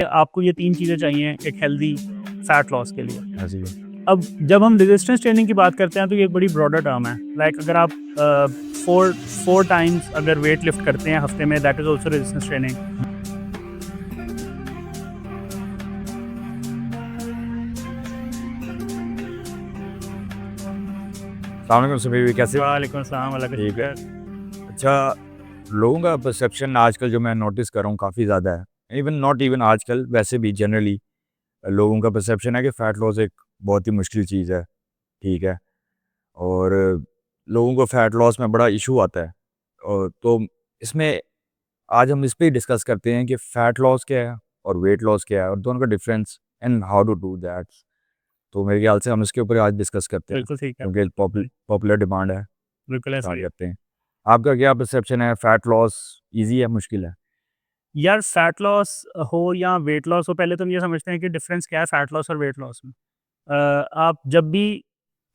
आपको ये 3 चीज़ें चाहिए एक हेल्दी फैट लॉस के लिए। हाँ जी। अब जब हम रेजिस्टेंस ट्रेनिंग की बात करते हैं तो ये एक बड़ी ब्रॉडर टर्म है। लाइक अगर आप 4 टाइम्स अगर वेट लिफ्ट करते हैं हफ्ते में, that is also resistance training. अस्सलाम वालेकुम सभी भी, कैसे हो? वालेकुम अस्सलाम, अल्लाह का ठीक शुक्र है। है। अच्छा, लोगों का परसेप्शन आजकल जो मैं नोटिस कर रहा हूँ काफ़ी ज़्यादा है। इवन नॉट इवन आजकल, वैसे भी जनरली लोगों का परसेप्शन है कि फ़ैट लॉस एक बहुत ही मुश्किल चीज़ है, ठीक है? और लोगों को फ़ैट लॉस में बड़ा इशू आता है। और तो इसमें आज हम इस पे ही डिस्कस करते हैं कि फ़ैट लॉस क्या है और वेट लॉस क्या है और दोनों का difference and how to do that. तो मेरे ख्याल से हम इसके ऊपर आज डिस्कस करते हैं, बिल्कुल ठीक है। क्योंकि पॉपुलर डिमांड है। बिल्कुल ऐसा ही स्टार्ट है। करते हैं। आपका क्या परसेप्शन है, फैट लॉस ईज़ी है, मुश्किल है? यार फैट लॉस हो या वेट लॉस हो, पहले तो हम ये समझते हैं कि डिफरेंस क्या है फैट लॉस और वेट लॉस में। आप जब भी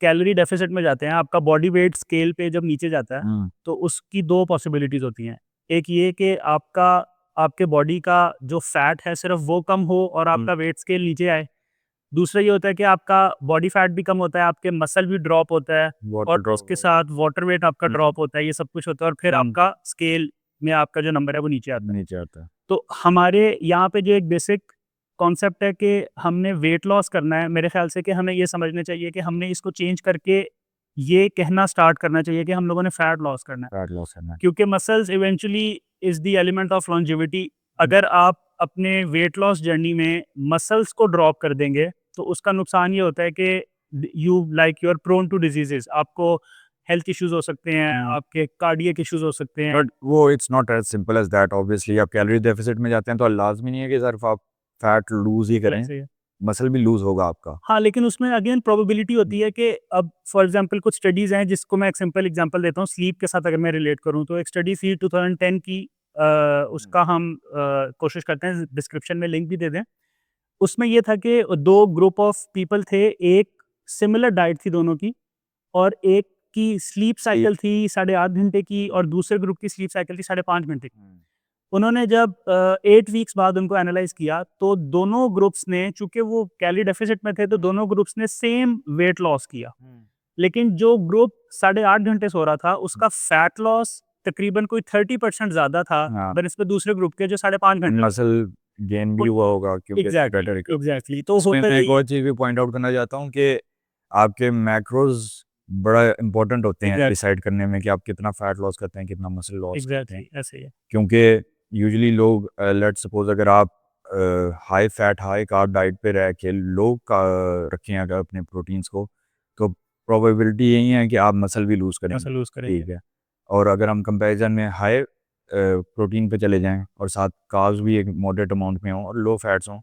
कैलोरी डेफिसिट में जाते हैं, आपका बॉडी वेट स्केल पे जब नीचे जाता है, हुँ, तो उसकी 2 पॉसिबिलिटीज़ होती हैं। एक ये कि आपका आपके बॉडी का जो फैट है सिर्फ़ वो कम हो और हुँ। आपका वेट स्केल नीचे आए। दूसरा ये होता है कि आपका बॉडी फैट भी कम होता है, आपके मसल भी ड्रॉप होता है वाटर और ड्रॉप उसके साथ वाटर वेट आपका हुँ, ड्रॉप होता है, ये सब कुछ होता है और फिर हुँ। आपका स्केल में आपका जो नंबर है वो नीचे आता है। नीचे आता है। तो हमारे यहाँ पे जो एक बेसिक कॉन्सेप्ट है कि हमने वेट लॉस करना है, मेरे ख्याल से कि हमें ये समझना चाहिए कि हमने इसको चेंज करके ये कहना स्टार्ट करना चाहिए कि हम लोगों ने फैट लॉस करना है। फैट लॉस करना है। क्योंकि muscles eventually is the element of longevity. अगर आप अपने वेट लॉस जर्नी में मसल्स को ड्रॉप कर देंगे, तो उसका नुकसान ये होता है कि you are prone to diseases. आपको हेल्थ इश्यूज़ हो सकते हैं, हुँ। आपके कार्डियक इश्यूज़ हो सकते हैं। बट वो it's not as simple as that obviously आप कैलोरी डेफिसिट में जाते हैं तो लाज़मी नहीं है कि सिर्फ़ आप फैट लूज़ ही बिल्कुल करें, ऐसे ही है। मसल भी लूज़ होगा आपका। हाँ, लेकिन उसमें अगेन प्रोबेबिलिटी होती है कि अब फॉर एग्ज़ाम्पल कुछ स्टडीज़ हैं जिसको मैं एक सिंपल एग्ज़ाम्पल देता हूँ, स्लीप के साथ अगर मैं रिलेट करूँ तो एक स्टडी थी 2010 की। हुँ, उसका हम कोशिश करते हैं डिस्क्रिप्शन में लिंक भी दे दें। उसमें ये था कि 2 ग्रुप ऑफ पीपल थे, एक सिमिलर डाइट थी दोनों की और एक की स्लीप स्लीप साइकिल थी 8.5 घंटे की और दूसरे ग्रुप की स्लीप साइकिल थी 5.5 घंटे की। हुँ, उन्होंने जब 8 वीक्स बाद उनको एनालाइज़ किया, तो दोनों ग्रुप्स ने, चूँकि वो कैलोरी डेफ़िसिट में थे, तो दोनों ग्रुप्स ने सेम वेट लॉस किया। हुँ। लेकिन जो ग्रुप 8.5 घंटे सो रहा था, उसका फैट लॉस तकरीबन कोई 30% ज़्यादा था हाँ, बनिस्बत दूसरे ग्रुप के जो 5.5 एंड घंटे सो मसल गेन भी उन हुआ होगा क्योंकि एग्ज़ैक्टली, बेटर रिकवरी। एग्ज़ैक्टली। तो इसमें होता मैं एक यही और चीज़ भी पॉइंट आउट करना चाहता हूँ कि आपके मैक्रोज़ बड़ा इम्पोर्टेंट होते हैं एग्ज़ैक्ट डिसाइड करने में कि आप कितना फैट लॉस करते हैं, कितना मसल लॉस करते हैं। एग्ज़ैक्टली ऐसे ही है। क्योंकि यूजुअली लोग लेट्स सपोज़ अगर आप high fat, high carb diet पे रह के लो का रखें अगर अपने प्रोटीन्स को, तो प्रोबेबिलिटी यही है कि आप मसल भी लूज़ करेंगे, मसल लूज़ करेंगे। ठीक है। और अगर हम कंपैरिज़न में हाई प्रोटीन पे चले जाएँ और साथ कार्ब्स भी एक मॉडरेट अमाउंट में हों और लो फैट्स हों,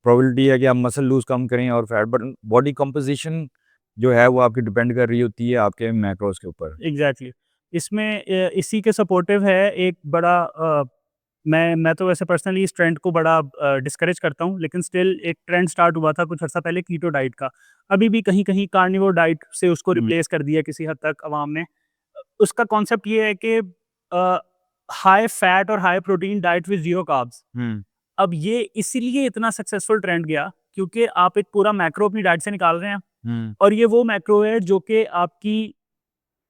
प्रोबेबिलिटी है कि आप मसल लूज़ कम करें और फैट बट बॉडी कंपोज़िशन जो है वो आपकी डिपेंड कर रही होती है आपके मैक्रोज़ के ऊपर। एग्ज़ैक्टली। इसमें इसी के सपोर्टिव है एक बड़ा मैं तो वैसे पर्सनली इस ट्रेंड को बड़ा डिस्करेज करता हूँ, लेकिन स्टिल एक ट्रेंड स्टार्ट हुआ था कुछ अर्सा पहले कीटो डाइट का। अभी भी कहीं-कहीं कार्निवोर डाइट से उसको हुँ, रिप्लेस कर दिया किसी हद तक अवाम ने। उसका कॉन्सेप्ट ये है कि हाई फैट और high protein diet with zero carbs. Hmm, अब ये इसीलिए इतना सक्सेसफुल ट्रेंड गया क्योंकि आप एक पूरा मैक्रो अपनी डाइट से निकाल रहे हैं हुँ, और ये वो मैक्रो है जो कि आपकी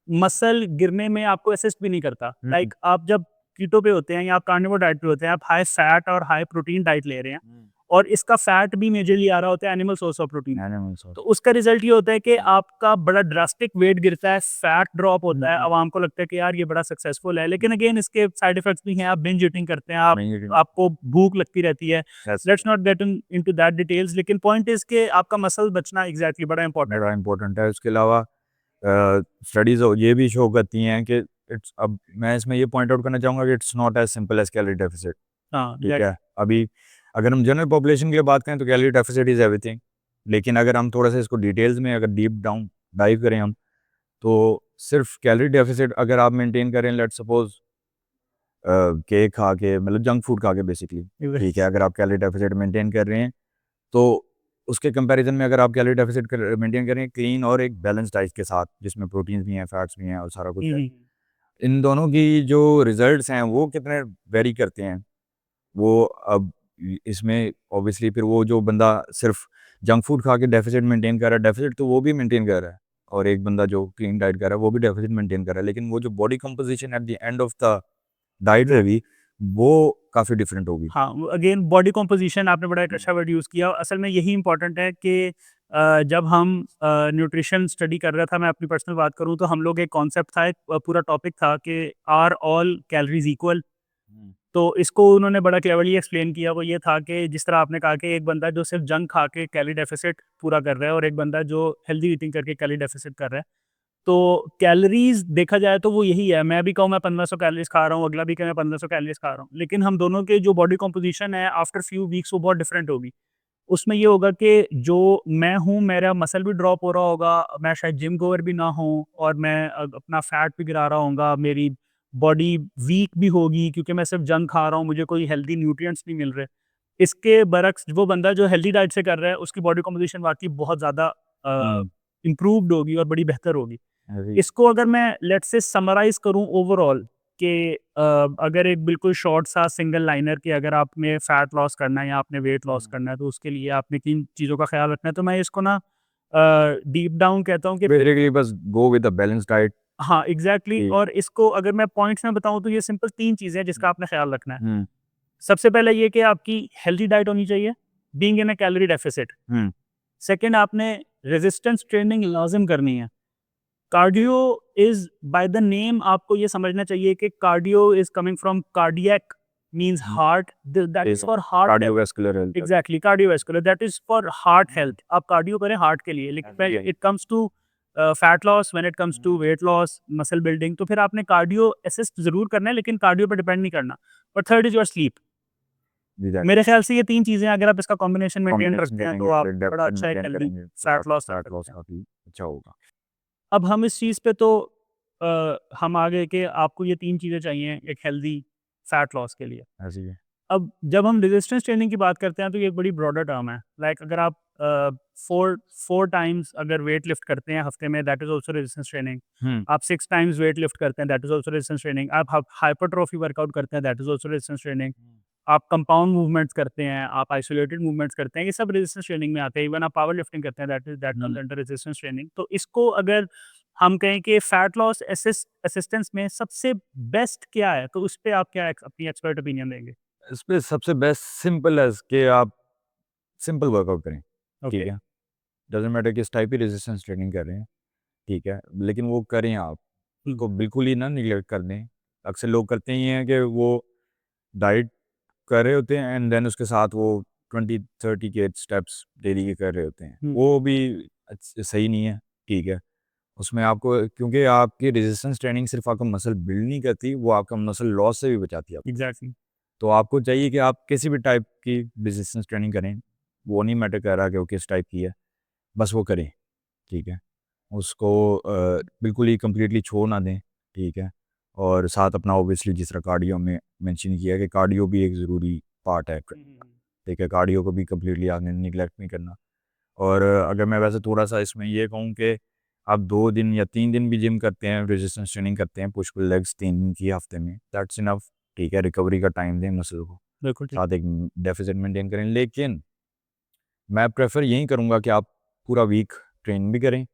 मसल गिरने में आपको असिस्ट भी नहीं करता। हुँ, लाइक आप जब कीटो पे होते हैं या आप कार्निवोर डाइट पे होते हैं, आप हाई फैट और हाई प्रोटीन डाइट ले रहे हैं हुँ। और इसका फैट भी मेजरली आ रहा होता है animal source of protein. Animal sauce. तो उसका रिजल्ट ये होता है कि आपका बड़ा ड्रास्टिक वेट गिरता है, फैट ड्रॉप हुँ, होता है, हुँ। अवाम को लगता है कि यार ये बड़ा सक्सेसफुल है। लेकिन अगेन इसके साइड इफेक्ट्स भी हैं, आप बिंज ईटिंग करते हैं, आप नहीं, आपको भूख लगती रहती है। That's let's not get into that details, लेकिन पॉइंट इज़ कि आपका मसल बचना एग्ज़ैक्टली बड़ा इंपॉर्टेंट बड़ा इम्पोर्टेंट है। उसके अलावा स्टडीज़ ये भी शो करती हैं कि इट्स अब मैं इसमें ये पॉइंट आउट करना चाहूँगा कि it's not as simple as calorie deficit, है। हाँ, ठीक है? एग्ज़ैक्टली। अभी अगर हम जनरल पॉपुलेशन की बात करें तो कैलोरी डेफिसिट इज़ एवरीथिंग। लेकिन अगर हम थोड़ा-सा इसको डिटेल्स में अगर डीप डाउन डाइव करें हम, तो सिर्फ़ कैलोरी डेफिसिट अगर आप मेंटेन करें लेट्स सपोज़ केक खा के मतलब जंक फूड खा के बेसिकली, ठीक है? अगर आप कैलोरी डेफिसिट मेंटेन कर रहे हैं तो उसके कंपैरिज़न में अगर आप कैलोरी डेफिसिट कर मेंटेन करें क्लीन और एक बैलेंस डाइट के साथ जिसमें प्रोटीन्स भी हैं, फैट्स भी हैं और सारा कुछ हुँ, है। हुँ। इन दोनों की जो रिज़ल्ट्स हैं वो कितने वेरी करते हैं। वो अब इसमें ऑब्वियसली फिर वो जो बंदा सिर्फ जंक फूड खा के डेफिसिट मेंटेन कर रहा है, डेफिसिट तो वो भी मेंटेन कर रहा है, और एक बंदा जो क्लीन डाइट कर रहा है वो भी डेफिसिट मेंटेन कर रहा है, लेकिन वो जो body composition at the end of the diet रहेगी वो काफ़ी डिफरेंट होगी। हाँ, अगेन बॉडी कॉम्पोजिशन आपने बड़ा एक अच्छा वर्ड यूज़ किया। असल में यही इंपॉर्टेंट है कि जब हम न्यूट्रिशन स्टडी कर रहा था, मैं अपनी पर्सनल बात करूँ तो हम लोग एक कॉन्सेप्ट था, एक पूरा टॉपिक था कि आर ऑल कैलोरीज इक्वल। तो इसको उन्होंने बड़ा क्लेवरली एक्सप्लेन किया। वो ये था कि जिस तरह आपने कहा कि एक बंदा जो सिर्फ जंक खा के कैलोरी डेफिसिट पूरा कर रहा है और एक बंदा जो हेल्दी ईटिंग करके कैलोरी डेफिसिट कर रहा है, तो कैलोरीज देखा जाए तो वो यही है। मैं भी कहूँ मैं 1500 कैलोरीज खा रहा हूँ, अगला भी कहे मैं 1500 कैलोरीज खा रहा हूँ, लेकिन हम दोनों के जो बॉडी कॉम्पोजिशन है आफ्टर फ्यू वीक्स वो बहुत डिफरेंट होगी। उसमें ये होगा कि जो मैं हूँ मेरा मसल भी ड्रॉप हो रहा होगा, मैं शायद जिम गोअर भी ना हूँ और मैं अपना फैट भी गिरा रहा हूँगा, मेरी बॉडी वीक भी होगी क्योंकि मैं सिर्फ जंक खा रहा हूँ, मुझे कोई हेल्दी न्यूट्रिएंट्स नहीं मिल रहे। इसके बरक्स वो बंदा जो हेल्दी डाइट से कर रहा है उसकी बॉडी कॉम्पोजिशन वाकई बहुत ज़्यादा इम्प्रूव्ड होगी और बड़ी बेहतर होगी। अभी इसको अगर मैं लेट्स से समराइज़ करूँ ओवरऑल कि अगर एक बिल्कुल शॉर्ट सा सिंगल लाइनर कि अगर आपने फैट लॉस करना है या आपने वेट लॉस करना है तो उसके लिए आपने किन चीज़ों का ख़्याल रखना है, तो मैं इसको ना डीप डाउन कहता हूँ कि बेसिकली बस go with a balance diet. हाँ, एग्ज़ैक्टली। जी। और इसको अगर मैं पॉइंट्स में बताऊँ तो ये सिंपल 3 चीज़ें हैं जिसका आपने ख़्याल रखना है। हुँ, सबसे पहले ये कि आपकी हेल्दी डाइट होनी चाहिए, being in a calorie deficit. Um, second, आपने रेजिस्टेंस ट्रेनिंग लाज़िम करनी है। Cardio is by the name आपको ये समझना चाहिए कि cardio is coming from cardiac means um, heart, that is for heart health. Cardiovascular health. Exactly, cardiovascular that is for heart health. आप कार्डियो करें हार्ट के लिए, लेकिन when exactly. It comes to fat loss, when it comes to weight loss, muscle building, तो फिर आपने cardio assist ज़रूर करना है लेकिन कार्डियो पे डिपेंड नहीं करना। और थर्ड इज़ योर स्लीप। मेरे ख्याल से ये 3 चीज़ें अगर आप इसका कॉम्बिनेशन मेंटेन कॉम्बिनेशन रखते हैं करेंगे तो आप फिर बड़ा डेफिनेट अच्छा एक मेंटेन हेल्दी करेंगे तो फैट आपका लॉस कर फैट सकते लॉस हैं। काफ़ी अच्छा होगा। अब हम इस चीज़ पे तो हम आ गए कि आपको ये 3 चीज़ें चाहिए एक हेल्दी फैट लॉस के लिए। ऐसे ही है। अब जब हम रेजिस्टेंस ट्रेनिंग की बात करते हैं तो ये एक बड़ी ब्रॉडर टर्म है। लाइक अगर आप 4 टाइम्स अगर वेट लिफ्ट करते हैं हफ्ते में, that is also resistance training. Hmm, आप 6 टाइम्स वेट लिफ्ट करते हैं, that is also resistance training. आप हाइपरट्रॉफी वर्कआउट करते हैं, that is also resistance training. आप कंपाउंड मूवमेंट्स करते हैं, आप आइसोलेटेड मूवमेंट्स करते हैं, ये सब रेजिस्टेंस ट्रेनिंग में आते हैं। इवन आप पावर लिफ्टिंग करते हैं, that comes hmm. Under resistance training. तो इसको अगर हम कहें कि फैट लॉस असिस्टेंस में सबसे बेस्ट क्या है, तो उस पे आप क्या अपनी एक्सपर्ट ओपिनियन देंगे? इसमें सबसे बेस्ट सिंपल एज़ कि आप सिंपल वर्कआउट करें, ठीक ओके। है? डज़न्ट मैटर किस टाइप की रेजिस्टेंस ट्रेनिंग कर रहे हैं, ठीक है? लेकिन वो करें आप, हुँ, उसको बिल्कुल ही ना नेग्लेक्ट कर दें। अक्सर लोग करते ही हैं कि वो डाइट कर रहे होते हैं एंड देन उसके साथ वो 20-30 के स्टेप्स डेली के कर रहे होते हैं। हुँ, वो भी सही नहीं है, ठीक है? उसमें आपको क्योंकि आपकी रेजिस्टेंस ट्रेनिंग सिर्फ़ आपका मसल बिल्ड नहीं करती, वो आपका मसल लॉस से भी बचाती है आपको। एग्ज़ैक्टली। तो आपको चाहिए कि आप किसी भी टाइप की रेजिस्टेंस ट्रेनिंग करें, वो नहीं मैटर कर रहा कि वो किस टाइप की है, बस वो करें, ठीक है? उसको बिल्कुल ही कंप्लीटली छोड़ ना दें, ठीक है? और साथ अपना ऑब्वियसली जिस तरह कार्डियो में मेंशन किया है कि कार्डियो भी एक ज़रूरी पार्ट है, हुँ, हुँ, हुँ। ठीक है? कार्डियो को भी कंप्लीटली आपने नेग्लेक्ट नहीं करना। और अगर मैं वैसे थोड़ा-सा इसमें ये कहूँ कि आप 2 दिन या 3 दिन भी जिम करते हैं, रेजिस्टेंस ट्रेनिंग करते हैं, पुश पुल लेग्स 3 दिन की हफ्ते में, दैट्स इनफ, ठीक है? रिकवरी का टाइम दें मसल को, बिल्कुल ठीक। साथ एक डेफिसिट मेंटेन करें। लेकिन मैं प्रेफ़र यही करूँगा कि आप पूरा वीक ट्रेन भी करें,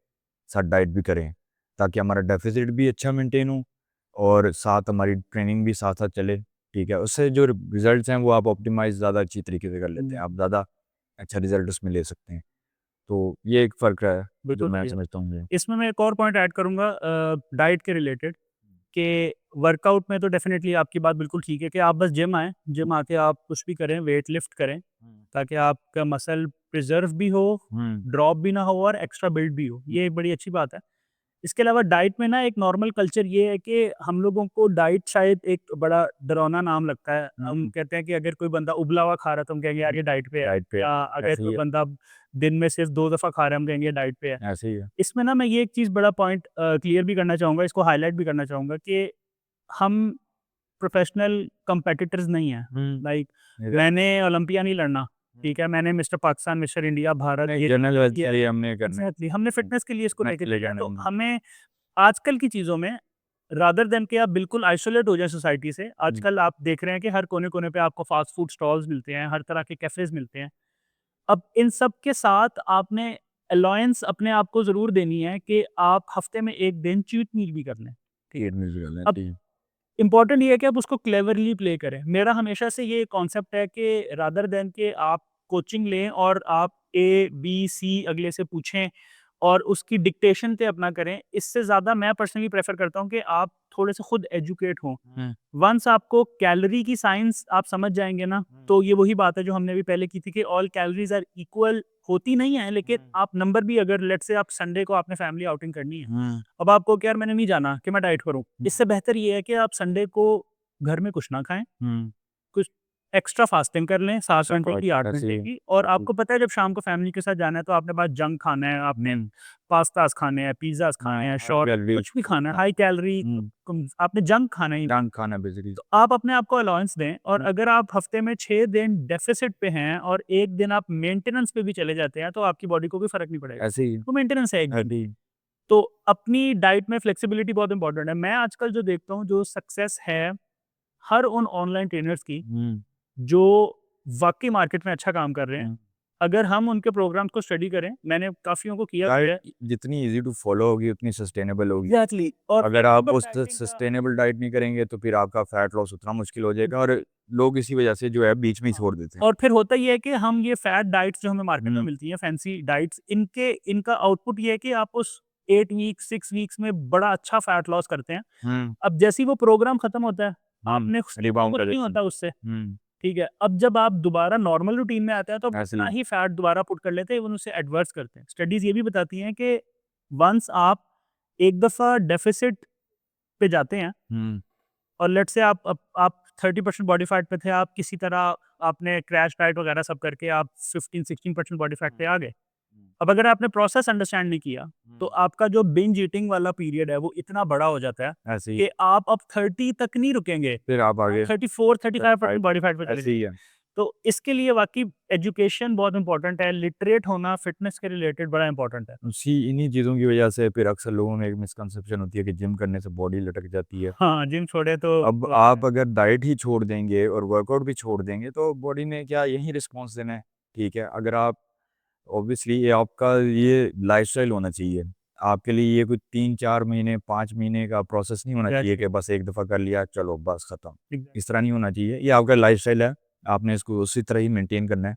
साथ डाइट भी करें, ताकि हमारा डेफिसिट भी अच्छा मेंटेन हो और साथ हमारी ट्रेनिंग भी साथ-साथ चले, ठीक है? उससे जो रिज़ल्ट्स हैं वो आप ऑप्टिमाइज़ ज़्यादा अच्छी तरीके से कर लेते हैं, हुँ, आप ज़्यादा अच्छा रिज़ल्ट उसमें ले सकते हैं। तो ये एक फ़र्क है, जो बिल्कुल मैं सही है। समझता हूँ ये। इसमें मैं एक और पॉइंट ऐड करूँगा डाइट के रिलेटेड कि वर्कआउट में तो डेफ़िनेटली आपकी बात बिल्कुल ठीक है कि आप बस जिम आएँ, जिम आके आप कुछ भी करें, वेट लिफ्ट करें, हुँ, ताकि आपका मसल प्रिज़र्व भी हो, हुँ, ड्रॉप भी ना हो और एक्स्ट्रा बिल्ड भी हो। ये एक बड़ी अच्छी बात है। इसके अलावा डाइट में ना एक नॉर्मल कल्चर ये है कि हम लोगों को डाइट शायद एक बड़ा डरावना नाम लगता है। हम हुँ, कहते हैं कि अगर कोई बंदा उबला हुआ खा रहा है तो हम कहेंगे यार ये डाइट पे है, डाइट पे या है, अगर ऐसे ही कोई है, बंदा दिन में सिर्फ 2 दफ़ा खा रहा है हम कहेंगे डाइट पे है। ऐसे ही है। इसमें ना मैं ये एक चीज़ बड़ा पॉइंट क्लियर भी करना चाहूँगा, इसको हाइलाइट भी करना चाहूँगा कि हम प्रोफ़ेशनल कॉम्पिटिटर्स नहीं हैं। हुँ, लाइक मेरा मैंने ओलंपिया नहीं लड़ना, हुँ, ठीक है? मैंने mister Pakistan, mister India, Bharat नहीं ये जनरल हेल्थ किया के है। लिए हमने करना है। एग्ज़ैक्टली, हमने हुँ, फ़िटनेस के लिए इसको मैं लेके ले चलना है। जाना तो है। हमें आजकल की चीज़ों में रादर देन कि आप बिल्कुल आइसोलेट हो जाए सोसाइटी से, आजकल आप देख रहे हैं कि हर कोने-कोने पे आपको फास्ट फूड स्टॉल्स मिलते हैं, हर तरह के कैफ़ेज़ मिलते हैं। अब इन सब के साथ आपने अलाउंस अपने आप को ज़रूर देनी है कि आप हफ़्ते में 1 दिन चीट मील भी कर लें। ठीक है? पेट में भी गलना अब चाहिए। इम्पोर्टेंट ये है कि आप उसको क्लेवरली प्ले करें। मेरा हमेशा से ये कॉन्सेप्ट है कि रादर देन कि आप कोचिंग लें और आप ए, बी, सी अगले से पूछें और उसकी डिक्टेशन पे अपना करें। इससे ज़्यादा मैं पर्सनली प्रेफ़र करता हूँ कि आप थोड़े से खुद एजुकेट हों। हुँ, वन्स आपको कैलोरी की साइंस आप समझ जाएँगे ना, तो ये वही बात है जो हमने अभी पहले की थी कि ऑल कैलोरीज़ आर इक्वल होती नहीं है, लेकिन आप नंबर भी अगर लेट्स से आप संडे को आपने फैमिली आउटिंग करनी है। हुँ, अब आपको कि यार मैंने नहीं जाना कि मैं डाइट करूँ। हुँ, इससे बेहतर ये है कि आप संडे को घर में कुछ ना खाएँ, हुँ। कुछ एक्स्ट्रा फास्टिंग कर लें 7 घंटे की, 8 ऐसे घंटे ही की, और आपको पता है जब शाम को फैमिली के साथ जाना है तो आपने बस जंक खाना है, आपने हुँ, पास्ताज़ खाने हैं, पिज़्ज़ाज़ खाने हैं, हाई कैलोरी कुछ भी खाना है, हाई कैलोरी हुँ, आपने जंक खाना ही। जंक खाना बेसिकली। तो आप अपने आप को अलाउंस दें, और हुँ, अगर आप हफ्ते में 6 दिन डेफ़िसिट पे हैं और 1 दिन आप मेंटेनेंस पे भी चले जाते हैं, तो आपकी बॉडी को कोई फ़र्क नहीं पड़ेगा। ऐसे ही वो मेंटेनेंस है 1 दिन। अभी तो अपनी डाइट में फ्लेक्सिबिलिटी बहुत इंपॉर्टेंट है। मैं आजकल जो देखता हूँ, जो सक्सेस है हर उन ऑनलाइन ट्रेनर्स की, हुँ, जो वाक़ई मार्केट में अच्छा काम कर रहे हैं। हुँ। अगर हम उनके प्रोग्राम्स को स्टडी करें, मैंने काफ़ियों को किया भी डाइट है। जितनी ईज़ी टू फ़ॉलो होगी उतनी सस्टेनेबल होगी। एग्ज़ैक्टली, और अगर आप फ्लेक्सिबल उस डाइटिंग का। सस्टेनेबल डाइट नहीं करेंगे तो फिर आपका फैट लॉस उतना मुश्किल हो जाएगा और लोग इसी वजह से जो है बीच में ही हाँ, छोड़ देते हैं। और फिर होता ये है कि हम ये फैट डाइट्स जो हमें मार्केट में हुँ, मिलती हैं, फैंसी डाइट्स, इनका आउटपुट ये है कि आप उस 8 वीक्स, 6 वीक्स में बड़ा अच्छा फैट लॉस करते हैं। हुँ, अब जैसे ही वो प्रोग्राम खत्म होता है, हुँ, आपने रिबाउंड कुछ कर नहीं देते हैं। होता उससे। हुँ, ठीक है, अब जब आप दोबारा नॉर्मल रूटीन में आते हैं, तो आप ऐसे उतना ही। ही फैट दोबारा पुट कर लेते हैं, इवन उससे एडवर्स करते हैं। स्टडीज़ ये भी बताती हैं कि वन्स आप एक दफ़ा डेफ़िसिट पे जाते हैं, हुँ, और लेट्स से आप 30% बॉडी फैट पे थे, आप किसी तरह आपने क्रैश डाइट वगैरह सब करके आप 15-16% बॉडी फैट पे आ गए। हुँ, अब अगर आपने प्रोसेस अंडरस्टैंड नहीं किया, तो हुँ, आपका जो बिंज ईटिंग वाला पीरियड है, वो इतना बड़ा हो जाता है ऐसे ही। कि आप अब 30 तक नहीं रुकेंगे। फिर आप आप आगे 34-35% राइट बॉडी फैट पे चले ऐसे ही जाएँगे। है। तो इसके लिए वाक़ई एजुकेशन बहुत इम्पोर्टेंट है, लिटरेट होना फ़िटनेस के रिलेटेड बड़ा इम्पोर्टेंट है। उसी इन्हीं चीज़ों की वजह से फिर अक्सर लोगों में एक मिसकंसेप्शन होती है कि जिम करने से बॉडी लटक जाती है। हाँ, जिम छोड़े तो अब आप अगर डाइट ही छोड़ देंगे और वर्कआउट भी छोड़ देंगे तो बॉडी ने क्या यही रिस्पॉन्स देना है, ठीक है? अगर आप ऑब्वियसली ये आपका ये लाइफ़स्टाइल होना चाहिए। आपके लिए ये कोई 3-4 महीने, 5 महीने का प्रोसेस नहीं होना चाहिए एग्ज़ैक्टली, कि बस एक दफ़ा कर लिया, चलो बस खत्म। एग्ज़ैक्टली। इस तरह नहीं होना चाहिए। ये आपका लाइफ़स्टाइल है, आपने इसको उसी तरह ही मेंटेन करना है।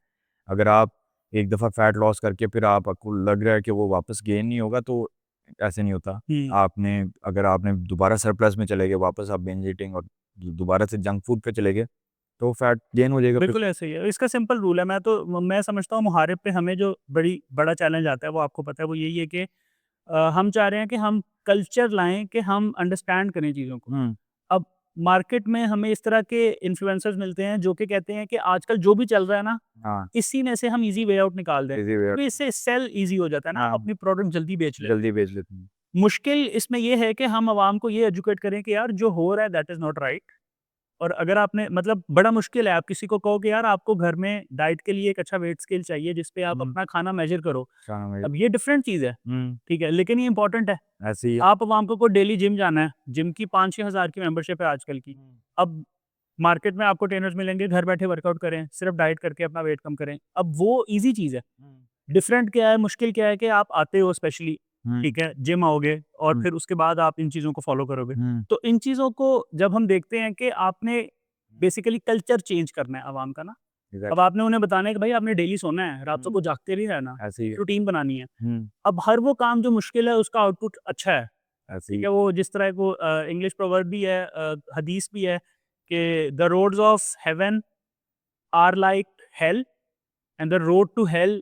अगर आप एक दफ़ा फैट लॉस करके फिर आपको लग रहा है कि वो वापस गेन नहीं होगा तो ऐसे नहीं होता। हुँ। आपने अगर आपने दोबारा सरप्लस में चले गए, वापस आप बिंज ईटिंग और दोबारा से जंक फूड पे चले गए, तो फैट गेन हो जाएगा फिर। बिल्कुल ऐसे ही है। इसका सिंपल रूल है, मैं समझता हूँ मुहारिब पे हमें जो बड़ा चैलेंज आता है, वो आपको पता है, वो यही है कि हम चाह रहे हैं कि हम कल्चर लाएँ कि हम अंडरस्टैंड करें चीज़ों को। हुँ, अब मार्केट में हमें इस तरह के इन्फ्लुएंसर्स मिलते हैं जो कि कहते हैं कि आजकल जो भी चल रहा है ना, हाँ, इसी में से हम ईज़ी वे आउट निकाल दें। इज़ी वे आउट क्योंकि इससे सेल ईज़ी हो जाता है ना, हम हाँ, अपनी प्रोडक्ट जल्दी बेच लेते जल्दी बेच लेते हैं। हैं। मुश्किल इसमें ये है कि हम अवाम को ये एजुकेट करें कि यार जो हो रहा है दैट इज़ नॉट राइट। और अगर आपने मतलब बड़ा मुश्किल है, आप किसी को कहो कि यार आपको घर में डाइट के लिए एक अच्छा वेट स्केल चाहिए जिस पे आप हुँ, अपना खाना मेज़र करो। खाना में अब ये डिफरेंट चीज़ है, हुँ, ठीक है? लेकिन ये इम्पोर्टेंट है। ऐसे ही है। आप अवाम को डेली जिम जाना है, जिम की 5-6 हज़ार की मेंबरशिप है आजकल की। हुँ, अब मार्केट में आपको ट्रेनर्स मिलेंगे, घर बैठे वर्कआउट करें, सिर्फ डाइट करके अपना वेट कम करें। अब वो ईज़ी चीज़ है। हुँ, डिफरेंट क्या है, मुश्किल क्या है कि आप आते हो स्पेशली, हुँ, ठीक है? जिम आओगे और हुँ, फिर उसके बाद आप इन चीज़ों को फ़ॉलो करोगे। हुँ, तो इन चीज़ों को जब हम देखते हैं कि आपने बेसिकली कल्चर चेंज करना है अवाम का ना। अब एग्ज़ैक्टली आपने उन्हें बताना है कि भाई आपने डेली सोना है, रातों हुँ, को जागते नहीं रहना, ऐसे ही है। रूटीन बनानी है। हुँ, अब हर वो काम जो मुश्किल है उसका आउटपुट अच्छा है, ऐसे ठीक ही है? वो जिस तरह को इंग्लिश प्रोवर्ब भी है, हदीस भी है कि the roads of heaven are like hell and the road to hell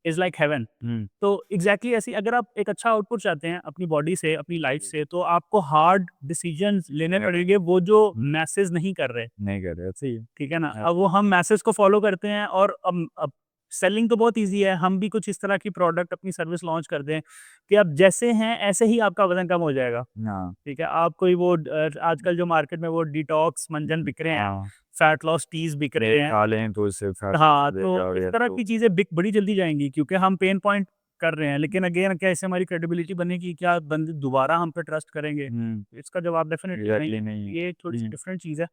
is like heaven. Hmm, तो एग्ज़ैक्टली ऐसे ही अगर आप एक अच्छा आउटपुट चाहते हैं अपनी बॉडी से, अपनी लाइफ़ से, तो आपको हार्ड डिसीजंस लेने पड़ेंगे, वो जो हुँ, मैसेज नहीं कर रहे। नहीं कर रहे, ऐसे ही ठीक है ना? है। अब वो हम मैसेज को फ़ॉलो करते हैं, और अब सेलिंग तो बहुत ईज़ी है, हम भी कुछ इस तरह की प्रोडक्ट अपनी सर्विस लॉन्च कर दें कि आप जैसे हैं ऐसे ही आपका वज़न कम हो जाएगा। हाँ, ठीक है? आप कोई वो आजकल जो मार्केट में वो डिटॉक्स मंजन बिक रहे हैं, हाँ, फैट लॉस टीज़ बिक रहे ये हैं। खा लें तो इससे फैट लॉस हाँ, हो जाएगा तो और इस ये तरह तो की चीज़ें बिक बड़ी जल्दी जाएँगी, क्योंकि हम पेन पॉइंट कर रहे हैं, लेकिन अगेन क्या इससे हमारी क्रेडिबिलिटी बनेगी? क्या बंदे दोबारा हम पे ट्रस्ट करेंगे? इसका जवाब डेफिनेटली नहीं। एग्जैक्टली नहीं है। ये थोड़ी सी हम्म, डिफरेंट चीज़ है।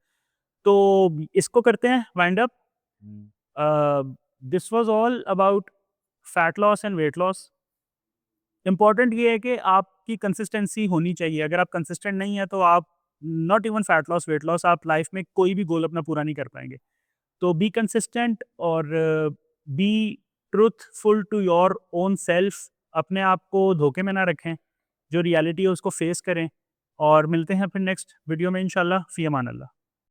तो इसको करते हैं wind up. This was all about fat loss and weight loss. Important ये है कि आपकी कंसिस्टेंसी होनी चाहिए। अगर आप कंसिस्टेंट नहीं है तो आप not even fat loss weight loss, आप लाइफ में कोई भी गोल अपना पूरा नहीं कर पाएंगे। तो बी कंसिस्टेंट और be truthful to your own self. अपने आप को धोखे में ना रखें, जो रियलिटी है उसको फेस करें। और मिलते हैं फिर नेक्स्ट वीडियो में इंशाल्लाह। फ़ी अमान अल्लाह।